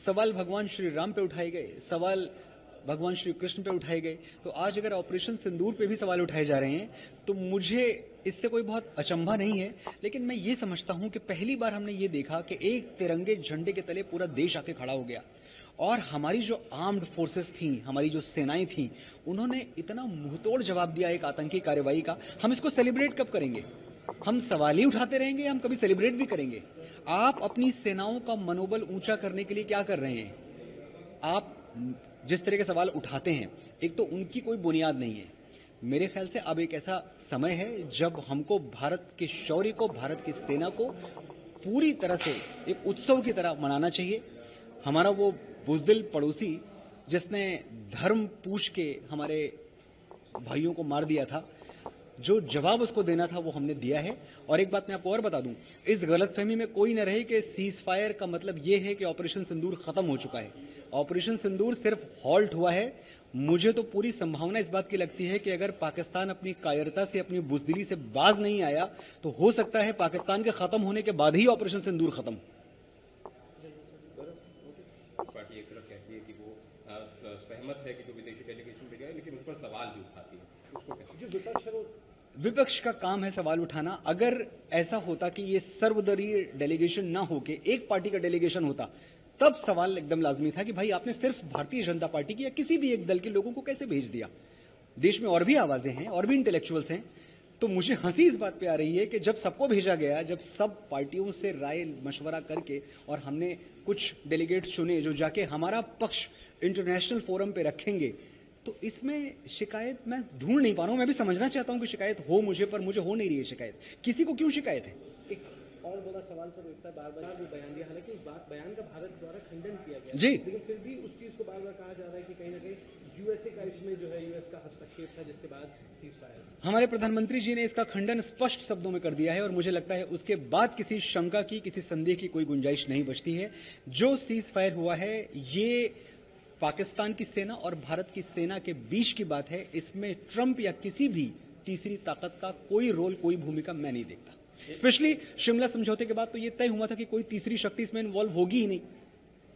सवाल भगवान श्री राम पे उठाए गए, सवाल भगवान श्री कृष्ण पे उठाए गए, तो आज अगर ऑपरेशन सिंदूर पे भी सवाल उठाए जा रहे हैं तो मुझे इससे कोई बहुत अचंभा नहीं है। लेकिन मैं ये समझता हूं कि पहली बार हमने ये देखा कि एक तिरंगे झंडे के तले पूरा देश आके खड़ा हो गया और हमारी जो आर्म्ड फोर्सेस थी, हमारी जो सेनाएं थी, उन्होंने इतना मुंहतोड़ जवाब दिया एक आतंकी कार्रवाई का। हम इसको सेलिब्रेट कब करेंगे? हम सवाल ही उठाते रहेंगे, हम कभी सेलिब्रेट भी करेंगे? आप अपनी सेनाओं का मनोबल ऊंचा करने के लिए क्या कर रहे हैं? आप जिस तरह के सवाल उठाते हैं, एक तो उनकी कोई बुनियाद नहीं है। मेरे ख्याल से अब एक ऐसा समय है जब हमको भारत के शौर्य को, भारत की सेना को पूरी तरह से एक उत्सव की तरह मनाना चाहिए। हमारा वो बुज़दिल पड़ोसी जिसने धर्म पूछ के हमारे भाइयों को मार दिया था, जो जवाब उसको देना था वो हमने दिया है। और एक बात मैं आपको और बता दूं, इस गलतफहमी में कोई न रहे कि सीज फायर का मतलब ये है कि ऑपरेशन सिंदूर खत्म हो चुका है। ऑपरेशन सिंदूर सिर्फ हॉल्ट हुआ है। मुझे तो पूरी संभावना इस बात की लगती है कि अगर पाकिस्तान अपनी कायरता से, अपनी बुज़दिली से बाज नहीं आया तो हो सकता है पाकिस्तान के खत्म होने के बाद ही ऑपरेशन सिंदूर खत्म। पार्टी एक तरफ कहती है कि वो सहमत है कि जो विदेशी डेलीगेशन भेजा है, लेकिन उस पर सवाल भी उठाती है। उसको कैसे? जो विपक्ष है वो, विपक्ष का काम है सवाल उठाना। अगर ऐसा होता कि ये सर्वदलीय डेलीगेशन ना होके एक पार्टी का डेलीगेशन होता, तब सवाल एकदम लाजमी था कि भाई आपने सिर्फ भारतीय जनता पार्टी की या किसी भी एक दल के लोगों को कैसे भेज दिया? देश में और भी आवाजें हैं, और भी इंटेलेक्चुअल्स हैं। तो मुझे हंसी इस बात पे आ रही है कि जब सबको भेजा गया, जब सब पार्टियों से राय मशवरा करके और हमने कुछ डेलीगेट्स चुने जो जाके हमारा पक्ष इंटरनेशनल फोरम पे रखेंगे, तो इसमें शिकायत मैं ढूंढ नहीं पा रहा हूं। मैं भी समझना चाहता हूं कि शिकायत हो मुझे, पर मुझे हो नहीं रही है शिकायत। किसी को क्यों शिकायत है? एक और बड़ा सवाल सर उठता है, बार बार वो बयान दिया, हालांकि उस बयान का भारत द्वारा खंडन किया गया जी, लेकिन फिर भी उस चीज को बार बार कहा जा रहा है कि कहीं ना कहीं यूएसए का इसमें जो है, यूएस का हस्तक्षेप था, जिसके बाद सीज फायर। हमारे प्रधानमंत्री जी ने इसका खंडन स्पष्ट शब्दों में कर दिया है और मुझे लगता है उसके बाद किसी शंका की, किसी संदेह की कोई गुंजाइश नहीं बचती है। जो सीज फायर हुआ है ये पाकिस्तान की सेना और भारत की सेना के बीच की बात है। इसमें ट्रंप या किसी भी तीसरी ताकत का कोई रोल, कोई भूमिका मैं नहीं देखता। स्पेशली शिमला समझौते के बाद तो यह तय हुआ था कि कोई तीसरी शक्ति इसमें इन्वॉल्व होगी ही नहीं।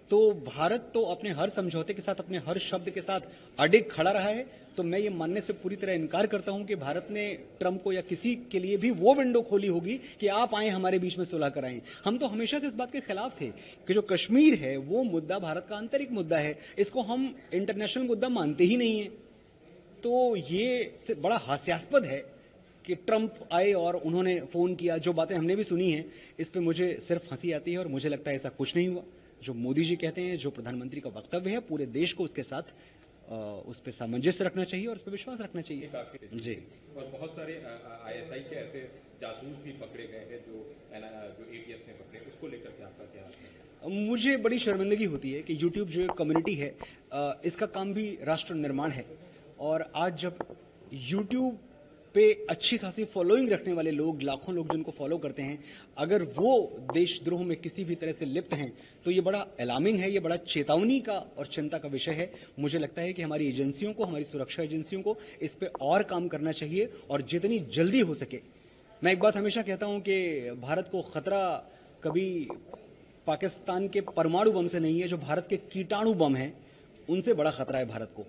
तो भारत तो अपने हर समझौते के साथ, अपने हर शब्द के साथ अडिग खड़ा रहा है। तो मैं ये मानने से पूरी तरह इनकार करता हूं कि भारत ने ट्रंप को या किसी के लिए भी वो विंडो खोली होगी कि आप आए हमारे बीच में सुलह कराएं। हम तो हमेशा से इस बात के खिलाफ थे कि जो कश्मीर है वो मुद्दा भारत का आंतरिक मुद्दा है, इसको हम इंटरनेशनल मुद्दा मानते ही नहीं है। तो ये बड़ा हास्यास्पद है कि ट्रंप आए और उन्होंने फोन किया। जो बातें हमने भी सुनी हैं, इस पे मुझे सिर्फ हंसी आती है और मुझे लगता है ऐसा कुछ नहीं हुआ। जो मोदी जी कहते हैं, जो प्रधानमंत्री का वक्तव्य है, पूरे देश को उसके साथ उस पर सामंजस्य रखना चाहिए और उस पर विश्वास रखना चाहिए जी। और बहुत सारे आईएसआई के ऐसे जासूस भी पकड़े गए हैं जो एटीएस ने पकड़े, उसको लेकर के आपका क्या है? मुझे बड़ी शर्मिंदगी होती है कि यूट्यूब जो एक कम्युनिटी है, इसका काम भी राष्ट्र निर्माण है। और आज जब यूट्यूब पे अच्छी खासी फॉलोइंग रखने वाले लोग, लाखों लोग जिनको फॉलो करते हैं, अगर वो देशद्रोह में किसी भी तरह से लिप्त हैं, तो ये बड़ा अलार्मिंग है, ये बड़ा चेतावनी का और चिंता का विषय है। मुझे लगता है कि हमारी एजेंसियों को, हमारी सुरक्षा एजेंसियों को इस पे और काम करना चाहिए और जितनी जल्दी हो सके। मैं एक बात हमेशा कहता हूं कि भारत को खतरा कभी पाकिस्तान के परमाणु बम से नहीं है, जो भारत के कीटाणु बम हैं उनसे बड़ा खतरा है भारत को।